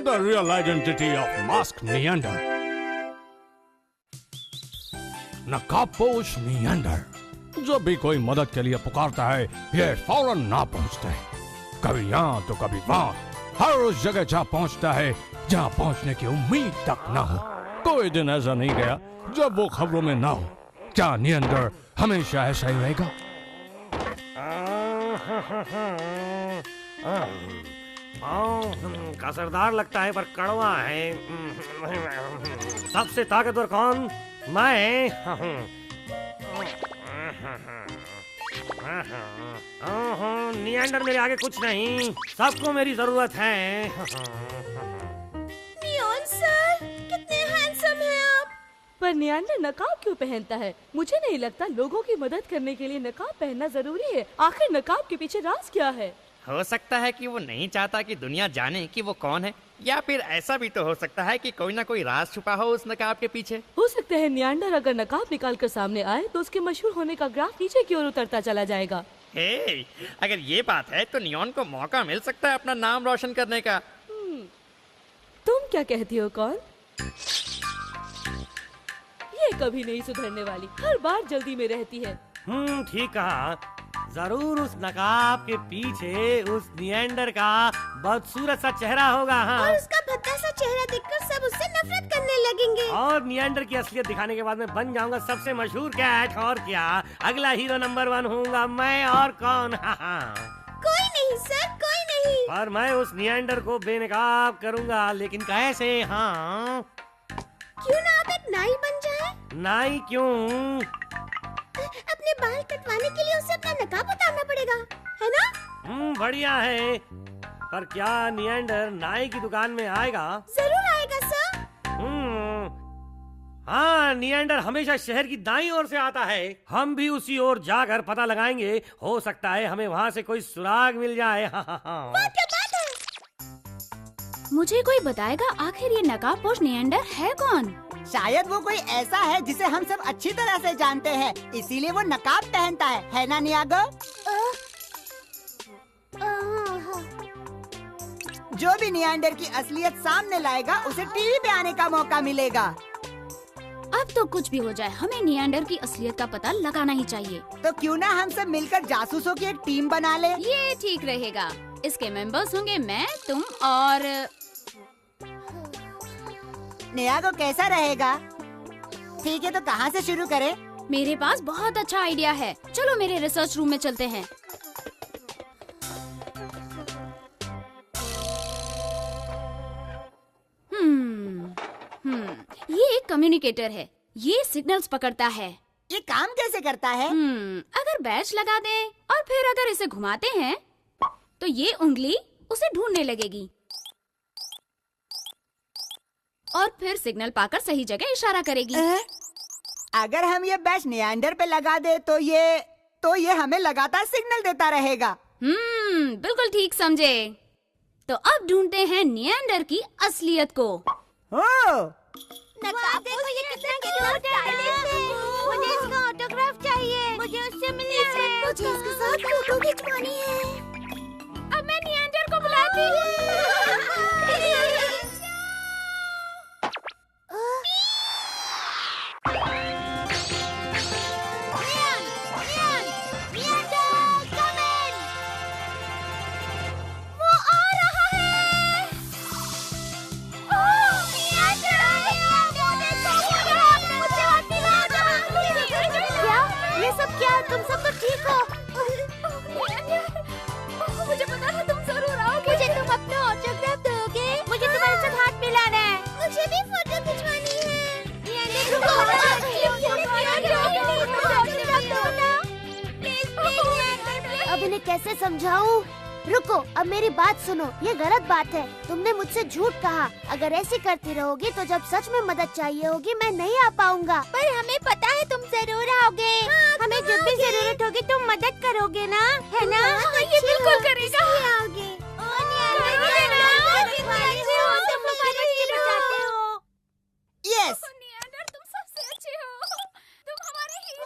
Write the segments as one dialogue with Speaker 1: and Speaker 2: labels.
Speaker 1: The real identity of masked Neander. नकाबपोश नियंडर। जब भी कोई मदद के लिए पुकारता है, ये फौरन ना पहुंचते हैं। कभी यहाँ तो कभी वहाँ, हर उस जगह जहाँ पहुंचता है जहाँ पहुंचने की उम्मीद तक ना हो। कोई दिन ऐसा नहीं गया जब वो खबरों में ना हो। क्या नियंडर हमेशा ऐसा ही रहेगा?
Speaker 2: कसरदार लगता है पर कड़वा है। सबसे ताकतवर कौन? मैं। नियंडर मेरे आगे कुछ नहीं, सबको मेरी जरूरत है।
Speaker 3: नियॉन सर, कितने हैंडसम हैं आप।
Speaker 4: पर नियंडर नकाब क्यों पहनता है? मुझे नहीं लगता लोगों की मदद करने के लिए नकाब पहनना जरूरी है। आखिर नकाब के पीछे राज क्या है?
Speaker 5: हो सकता है कि वो नहीं चाहता कि दुनिया जाने कि वो कौन है, या फिर ऐसा भी तो हो सकता है कि कोई ना कोई राज छुपा हो उस नकाब के पीछे।
Speaker 4: हो सकता है नियंडर अगर नकाब निकाल कर सामने आए तो उसके मशहूर होने का ग्राफ नीचे की ओर उतरता चला जाएगा।
Speaker 5: हे, अगर ये बात है तो नियॉन को मौका मिल सकता है अपना नाम रोशन करने का।
Speaker 4: तुम क्या कहती हो कौन? ये कभी नहीं सुधरने वाली, हर बार जल्दी में रहती है।
Speaker 2: ठीक कहा। जरूर उस नकाब के पीछे उस नियंडर का बदसूरत सा चेहरा होगा। हाँ,
Speaker 3: और उसका भद्दा सा चेहरा देखकर सब उससे नफरत करने लगेंगे।
Speaker 2: और नियंडर की असलियत दिखाने के बाद मैं बन जाऊंगा सबसे मशहूर कैट। और क्या, अगला हीरो नंबर 1 होऊंगा मैं। और कौन?
Speaker 3: कोई नहीं सर, कोई नहीं।
Speaker 2: पर मैं उस नियंडर को बेनकाब करूंगा, लेकिन कैसे? हाँ,
Speaker 3: क्यों ना आप एक नाई बन जाए?
Speaker 2: नाई क्यों?
Speaker 3: अपने बाल कटवाने के लिए उसे अपना नकाब उतारना पड़ेगा, है ना?
Speaker 2: बढ़िया है। पर क्या नियंडर नाई की दुकान में आएगा?
Speaker 3: जरूर आएगा सर।
Speaker 2: हाँ, नियंडर हमेशा शहर की दाईं ओर से आता है। हम भी उसी ओर जाकर पता लगाएंगे। हो सकता है हमें वहाँ से कोई सुराग मिल जाए।
Speaker 3: वाह, क्या बात है।
Speaker 6: मुझे कोई बताएगा आखिर ये नकाबपोश नियंडर है कौन?
Speaker 7: शायद वो कोई ऐसा है जिसे हम सब अच्छी तरह से जानते हैं, इसीलिए वो नकाब पहनता है ना नियागो? जो भी नियंडर की असलियत सामने लाएगा उसे टीवी पे आने का मौका मिलेगा।
Speaker 6: अब तो कुछ भी हो जाए, हमें नियंडर की असलियत का पता लगाना ही चाहिए।
Speaker 7: तो क्यों ना हम सब मिलकर जासूसों की एक टीम बना ले?
Speaker 6: ये ठीक रहेगा। इसके मेंबर्स होंगे मैं, तुम और
Speaker 7: नियागो। कैसा रहेगा? ठीक है, तो कहाँ से शुरू करें?
Speaker 6: मेरे पास बहुत अच्छा आइडिया है। चलो मेरे रिसर्च रूम में चलते हैं। ये एक कम्युनिकेटर है। ये सिग्नल्स पकड़ता है।
Speaker 7: ये काम कैसे करता है?
Speaker 6: अगर बैच लगा दें और फिर अगर इसे घुमाते हैं तो ये उंगली उसे ढूंढने लगेगी और फिर सिग्नल पाकर सही जगह इशारा करेगी।
Speaker 7: अगर हम ये बैच नियंडर पे लगा दे तो ये हमें लगातार सिग्नल देता रहेगा।
Speaker 6: बिल्कुल ठीक समझे। तो अब ढूंढते हैं नियंडर की असलियत को।
Speaker 3: नकाब देखो, ये कितना क्यूट है। मुझे इसका ऑटोग्राफ चाहिए। मुझे उससे मिलना है। मुझे इसके साथ फोटो खिंचवानी है।
Speaker 6: अब मैं नियंडर को बुलाती हूँ।
Speaker 3: तुम सब तो ठीक हो?
Speaker 6: मुझे पता था तुम जरूर आओगे।
Speaker 3: मुझे तुम अपना ऑटोग्राफ दोगे? मुझे तुम्हारे साथ हाथ मिलाना है। मुझे भी फोटो खिंचवानी है। अब इन्हें कैसे समझाऊं? रुको, अब मेरी बात सुनो। ये गलत बात है। तुमने मुझसे झूठ कहा। अगर ऐसे करती रहोगी तो जब सच में मदद चाहिए होगी मैं नहीं आ पाऊंगा। पर हमें पता है तुम जरूर आओगे। हमें जब भी जरूरत होगी तुम मदद करोगे ना, है ना?
Speaker 6: ये बिल्कुल करेगा।
Speaker 3: आओगे।
Speaker 7: यस,
Speaker 6: नियंडर तुम सबसे अच्छे हो। तुम हमारे हीरो।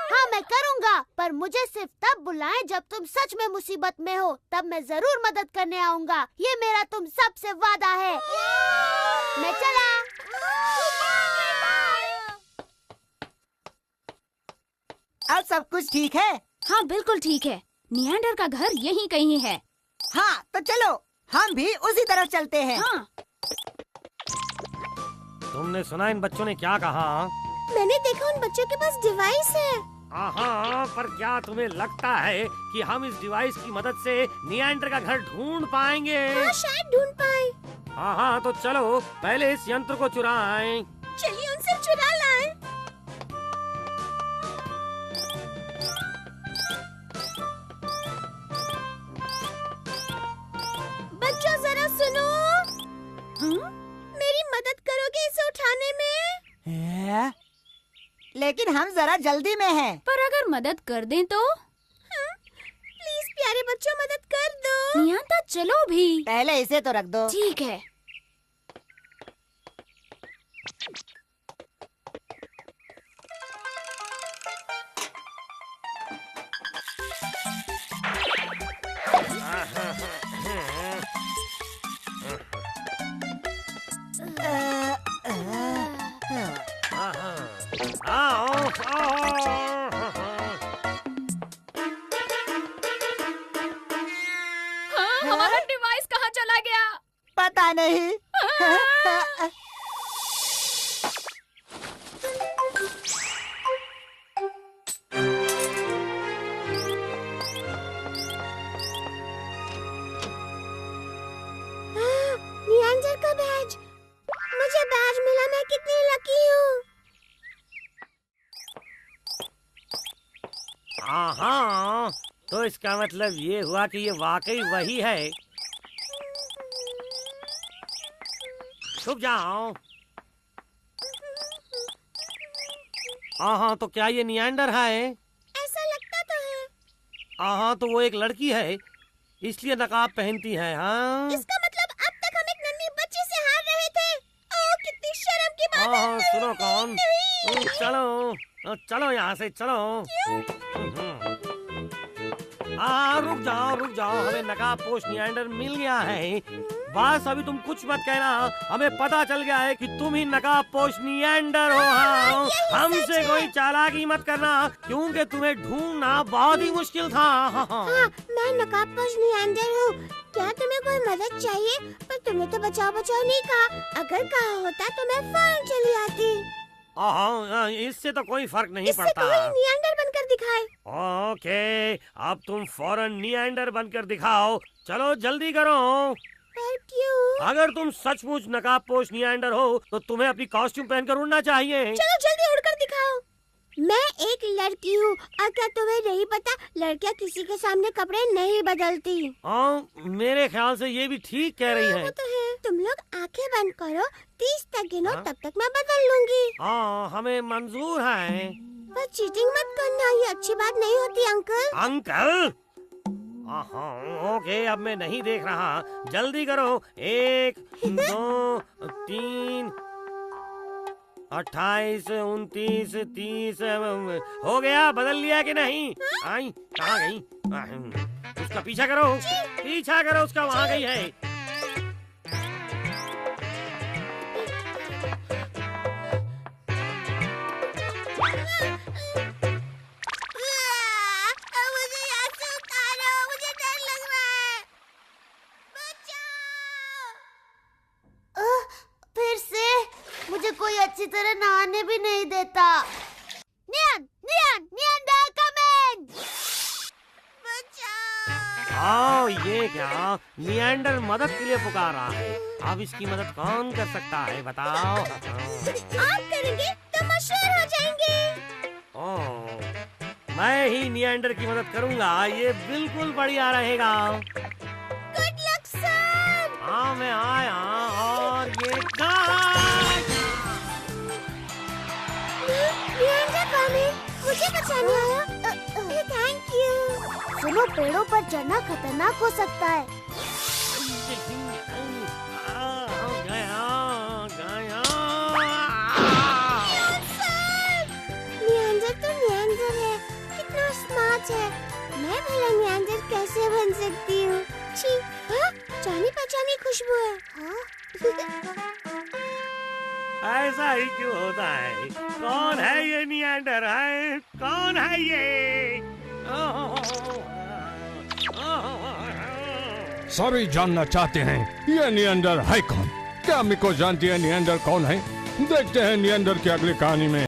Speaker 3: हाँ मैं करूँगा, पर पर मुझे सिर्फ तब बुलाएं जब तुम सच में मुसीबत में हो, तब मैं जरूर मदद करने आऊँगा। ये मेरा तुम सबसे वादा है। मैं चला।
Speaker 7: अब सब कुछ ठीक है?
Speaker 6: हाँ बिल्कुल ठीक है। निएंडर का घर यहीं कहीं है।
Speaker 7: हाँ तो चलो हम भी उसी तरफ चलते हैं।
Speaker 6: हाँ।
Speaker 2: तुमने सुना इन बच्चों ने क्या कहा?
Speaker 3: मैंने देखा उन बच्चों के पास डिवाइस है।
Speaker 2: हाँ, पर क्या तुम्हें लगता है कि हम इस डिवाइस की मदद से निएंडर का घर ढूंढ पाएंगे?
Speaker 3: हाँ, शायद ढूंढ पाए।
Speaker 2: हाँ, तो चलो पहले इस यंत्र को चुराएं।
Speaker 3: चलिए उनसे चुरा लाएं। बच्चों जरा सुनो।
Speaker 6: हाँ?
Speaker 3: मेरी मदद करोगे इसे उठाने में?
Speaker 7: है? लेकिन हम जरा जल्दी में हैं।
Speaker 6: पर अगर मदद कर दें तो?
Speaker 3: प्लीज प्यारे बच्चों मदद कर दो।
Speaker 6: नियांता चलो भी।
Speaker 7: पहले इसे तो रख दो।
Speaker 6: ठीक है। हाँ, हमारा डिवाइस कहाँ चला गया?
Speaker 7: पता नहीं।
Speaker 3: नियांजर का बैज। मुझे बैज मिला। मैं कितनी लकी हूँ।
Speaker 2: हाँ, तो इसका मतलब ये हुआ कि ये वाकई वही है। छुप जाओ। हाँ, तो क्या ये निएंडर है?
Speaker 3: ऐसा लगता तो है।
Speaker 2: हाँ, तो वो एक लड़की है, इसलिए नकाब पहनती है। हाँ,
Speaker 3: इसका मतलब अब तक हम एक नन्ही बच्ची से हार रहे थे। ओह कितनी शर्म की बात है।
Speaker 2: हाँ, सुनो कौन? चलो चलो यहाँ से चलो। हाँ, रुक जाओ, हमें नकाबपोश निएंडर मिल गया है। बस अभी तुम कुछ मत कहना, हमें पता चल गया है कि तुम ही नकाबपोश निएंडर हो। हाँ, हमसे कोई चालाकी मत करना, क्योंकि तुम्हें ढूंढना बहुत ही मुश्किल था।
Speaker 3: हाँ, मैं नकाबपोश नियांजर हूँ। क्या तुम्हें कोई मदद चाहिए? पर तुमने तो बचाओ नहीं कहा। अगर कहा होता तो मैं फौरन चली आती।
Speaker 2: हाँ, इससे तो कोई फर्क नहीं
Speaker 3: इससे
Speaker 2: पड़ता।
Speaker 3: कोई नियांडर बनकर दिखाए।
Speaker 2: ओके, अब तुम फौरन निएंडर बनकर दिखाओ। चलो जल्दी करो।
Speaker 3: पर क्यों?
Speaker 2: अगर तुम सचमुच नकाबपोश निएंडर हो तो तुम्हें अपनी कॉस्ट्यूम पहनकर उड़ना चाहिए।
Speaker 3: चलो जल्दी उड़कर दिखाओ। मैं एक लड़की हूँ और क्या तुम्हें नहीं पता, लड़कियाँ किसी के सामने कपड़े नहीं बदलती।
Speaker 2: हाँ, मेरे ख्याल से ये भी ठीक कह रही है।
Speaker 3: वो तो है। तुम लोग आंखें बंद करो, 30 तक गिनो,
Speaker 2: हाँ?
Speaker 3: तब तक मैं बदल लूंगी।
Speaker 2: हाँ, हमें मंजूर है।
Speaker 3: पर चीटिंग मत करना, ये अच्छी बात नहीं होती अंकल।
Speaker 2: अंकल? हाँ, ओके, अब मैं नहीं देख रहा। जल्दी करो। 1 2 3 28 29 30 हो गया। बदल लिया कि नहीं? आई कहाँ गई? उसका पीछा करो, उसका वहाँ गई है।
Speaker 3: मुझे यहाँ से उतारो, मुझे डर लग रहा है। बचाओ। फिर से मुझे कोई अच्छी तरह नहाने भी नहीं देता। नियांडर कम इन। बचाओ।
Speaker 2: हाँ, ये क्या? निएंडर मदद के लिए पुकार रहा है। अब इसकी मदद कौन कर सकता है बताओ?
Speaker 3: आप करेंगे तो मशहूर हो जाएंगे।
Speaker 2: ओह, मैं ही निएंडर की मदद करूंगा। ये बिल्कुल बढ़िया रहेगा।
Speaker 3: Good luck sir.
Speaker 2: हाँ, मैं आया और ये
Speaker 3: नियांडर कम इन। मुझे बचाने आया। Thank you. सुनो, पेड़ों पर चढ़ना खतरनाक हो सकता है। नियांडर तो नियांडर है। कितना स्मार्ट खुशबू है। हाँ?
Speaker 2: ऐसा ही क्यों होता है? कौन है ये निएंडर है? कौन है ये?
Speaker 1: सभी जानना चाहते हैं ये निएंडर है कौन। क्या मिको जानती है निएंडर कौन है? देखते हैं निएंडर की अगली कहानी में।